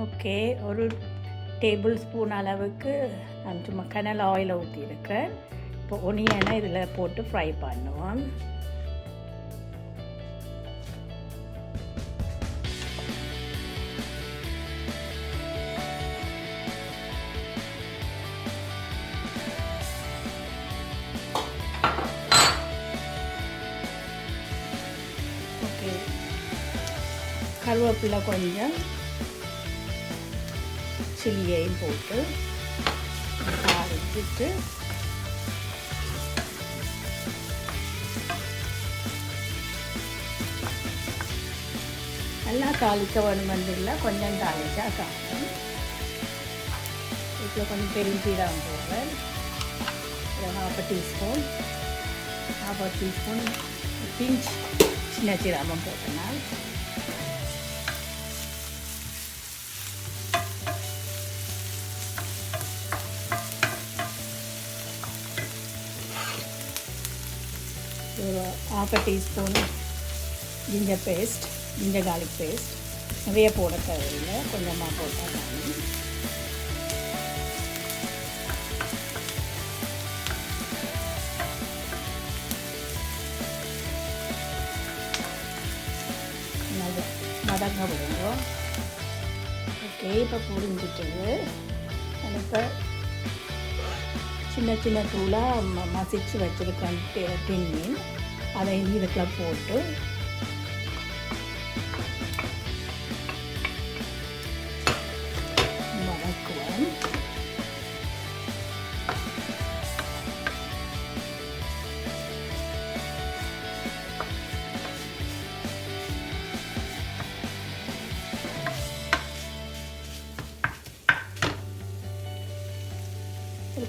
Okay, ஒரு table spoon அளவுக்கு நான் சும்மா கனல் ஆயில் ஊற்றியிருக்கிறேன். இப்போ ஒனியனை இதில் போட்டு ஃப்ரை பண்ணுவோம். ஓகே, கருவேப்பிலை கொஞ்சம் சில்லியையும் போட்டு தாளிச்சிட்டு நல்லா தாளிக்க வேணுமென்றில்லை, கொஞ்சம் தாளிச்சா காணும். இதில் கொஞ்சம் பெருஞ்சீரகம் போடுறேன், ஹாஃப் டீஸ்பூன் பிஞ்ச் சின்ன சீரகம் போட்டேன்னா. ஒரு half teaspoon ginger garlic paste. நிறைய போட தேவையில்லை, கொஞ்சமாக போட்டால் காணும். வதங்க விடுவோம். ஓகே, இப்போ புரிஞ்சிட்டது. இப்போ சின்ன சின்ன தூளாக மசிச்சு வச்சுருக்கேன் டின் மீன், அதை இதுக்குள்ள போட்டு வதக்குவேன்.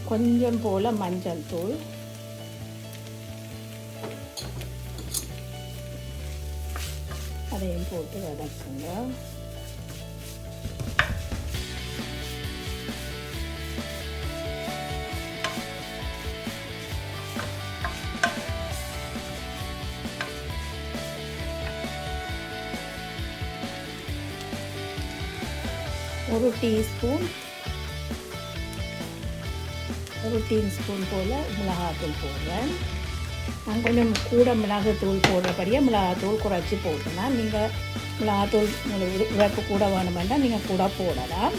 கொஞ்சம் போல் மஞ்சள் தூள், அதையும் போட்டு வதக்குங்க. ஒரு டீஸ்பூன் போல் மிளகாத்தூள் போடுறேன். நான் கொஞ்சம் கூட மிளகாத்தூள் போடுறபடியே மிளகாத்தூள் குறைச்சி போட்டேன்னா, நீங்கள் மிளகாத்தூள் உரைப்பு கூட வேணுமெண்டா நீங்கள் கூட போடலாம்.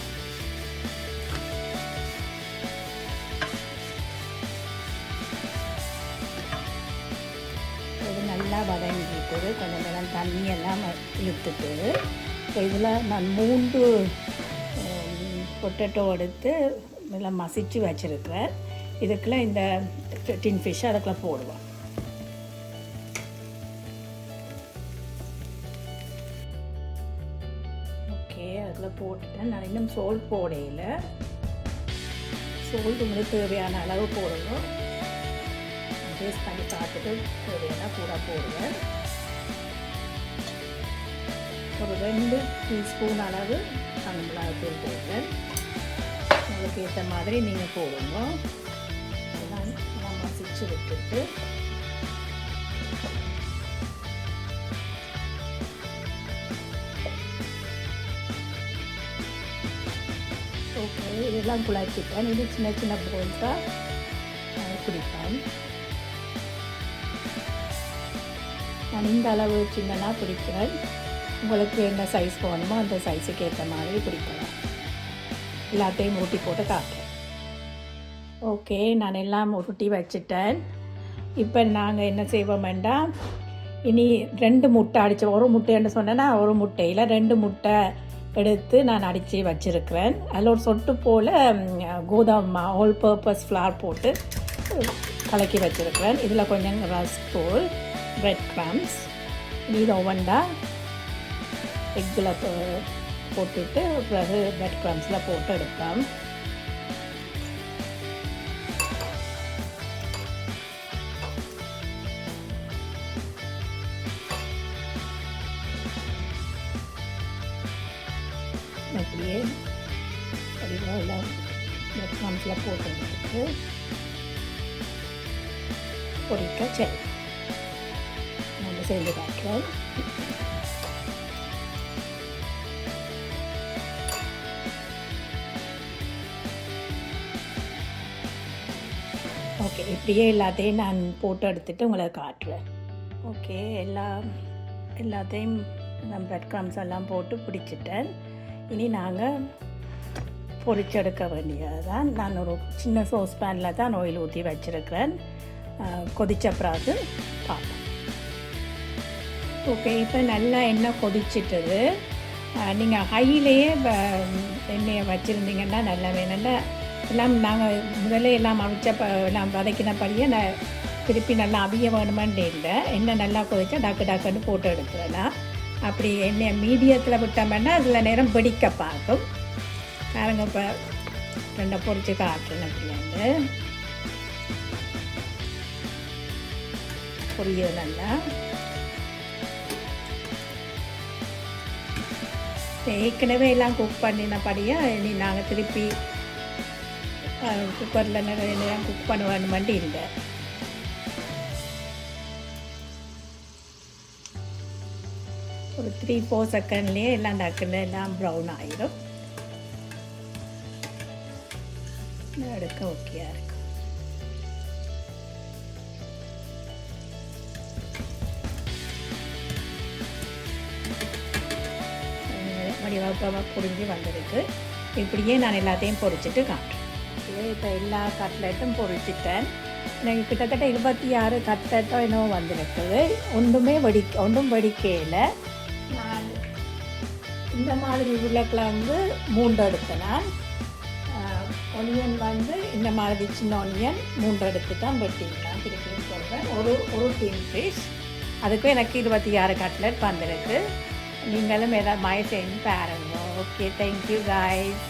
இது நல்லா வதங்கிட்டு கொஞ்சம் நேரம் தண்ணியெல்லாம் இழுத்துட்டு, இப்போ இதில் நான் 3 பொட்டேட்டோ எடுத்து நல்லா மசிச்சு வச்சுருக்கிறேன். இதுக்குள்ள இந்த டின் ஃபிஷ் அதுக்குள்ள போடுவோம். ஓகே, அதில் போட்டுட்டேன். நான் இன்னும் சோல்ட் போடையில். சோல்ட் உங்களுக்கு தேவையான அளவு போடணும். டேஸ்ட் பண்ணி பார்த்துட்டு தேவையான கூட போடுவேன். ஒரு 2 டீஸ்பூன் அளவு மிளகாத்தூள் போடுவேன். உங்களுக்கு ஏற்ற மாதிரி நீங்கள் போடுங்க. இதெல்லாம் மசிச்சு விட்டுட்டு ஓகே, இதெல்லாம் குழச்சிட்டேன். இது சின்ன சின்ன போல்ஸாக பிடிப்பேன். நான் இந்த அளவு சின்னதாக பிடிக்கிறேன். உங்களுக்கு என்ன சைஸ் போகணுமோ அந்த சைஸுக்கு ஏற்ற மாதிரி பிடிக்கலாம். எல்லாத்தையும் ஊட்டி போட்டு காட்டுறேன். ஓகே, நான் எல்லாம் உருட்டி வச்சுட்டேன். இப்போ நாங்கள் என்ன செய்வோம்டா, இனி 2 முட்டை அடித்து, ஒரு முட்டைன்னு சொன்னேன்னா ஒரு முட்டையில் 2 முட்டை எடுத்து நான் அடித்து வச்சுருக்கிறேன். அதில் ஒரு சொட்டு போல் கோதுமை ஆல் பர்பஸ் ஃப்ளார் போட்டு கலக்கி வச்சுருக்கிறேன். இதில் கொஞ்சம் ரஸ்க் தூள், பிரெட் க்ரம்ஸ், இது ஒவ்வொண்டா எக்கில் போட்டுட்டு பிறகு பிரெட் க்ரம்ஸில் போட்டு எடுப்பேன். அப்படியே எல்லாம் பிரெட் க்ரம்ஸில் போட்டு எடுத்துட்டு பொரிக்க சரி நம்ம செஞ்சு காட்டுறோம். ஓகே, இப்படியே எல்லாத்தையும் நான் போட்டு எடுத்துகிட்டு உங்களை காட்டுறேன். ஓகே, எல்லாத்தையும் நான் பிரெட் க்ரம்ஸ் எல்லாம் போட்டு பிடிச்சிட்டேன். இனி நாங்கள் பொரிச்செடுக்க வேண்டியது தான். நான் ஒரு சின்ன சோஸ் பேனில் தான் ஆயில் ஊற்றி வச்சுருக்கிறேன். கொதித்த பிறகு பார்ப்போம். ஓகே, இப்போ நல்லா எண்ணெய் கொதிச்சிட்டது. நீங்கள் ஹையிலேயே எண்ணெயை வச்சுருந்தீங்கன்னா நல்லா வேணும்னா எல்லாம் நாங்கள் முதல்ல எல்லாம் எல்லாம் வதக்கினபடியே நான் திருப்பி நல்லா அவிய வேணுமான்னு இல்லை. எண்ணெய் நல்லா கொதிச்சா டக்குன்னு போட்டு எடுத்துடனா. அப்படி எண்ணெயை மீடியத்தில் விட்டோம்னா அதில் நேரம் பிடிக்க பார்க்கும். பாருங்க, இப்போ ரெண்டை பொரிச்சு காட்டுறேன். அப்படியாண்டு பொரியுது நல்லா. ஏற்கனவே எல்லாம் குக் பண்ணினபடியாக இனி நாங்கள் திருப்பி குக்கரில் நிறைய நேரம் குக் பண்ண வேணுமெண்டு இல்லை. ஒரு 3-4 செகண்ட்லேயே எல்லாம் டக்குன்னு எல்லாம் ப்ரௌன் ஆகிடும். எடுக்க ஓகேயா இருக்கும். வடிவாக புரிஞ்சு வந்திருக்கு. இப்படியே நான் எல்லாத்தையும் பொரிச்சிட்டு காட்டுறேன். இப்போ எல்லா கட்லெட்டும் பொரிச்சிட்டேன். எனக்கு கிட்டத்தட்ட 26 கட்லெட்டோ என்னவோ வந்திருக்குது. ஒன்றும் வெடிக்கையில் நான் இந்த மாதிரி உருளைக்கிழங்கு 3 எடுத்தேன். ஒனியன் இந்த மாதிரி சின்ன ஒனியன் 3 எடுத்து தான் வெட்டிக்கலாம். திருப்பியும் சொல்கிறேன், ஒரு டின் ஃபிஷ். அதுக்கும் எனக்கு 26 கட்லெட் வந்திருக்கு. நீங்களும் ஏதாவது செஞ்சு பாருங்க. Okay, thank you guys.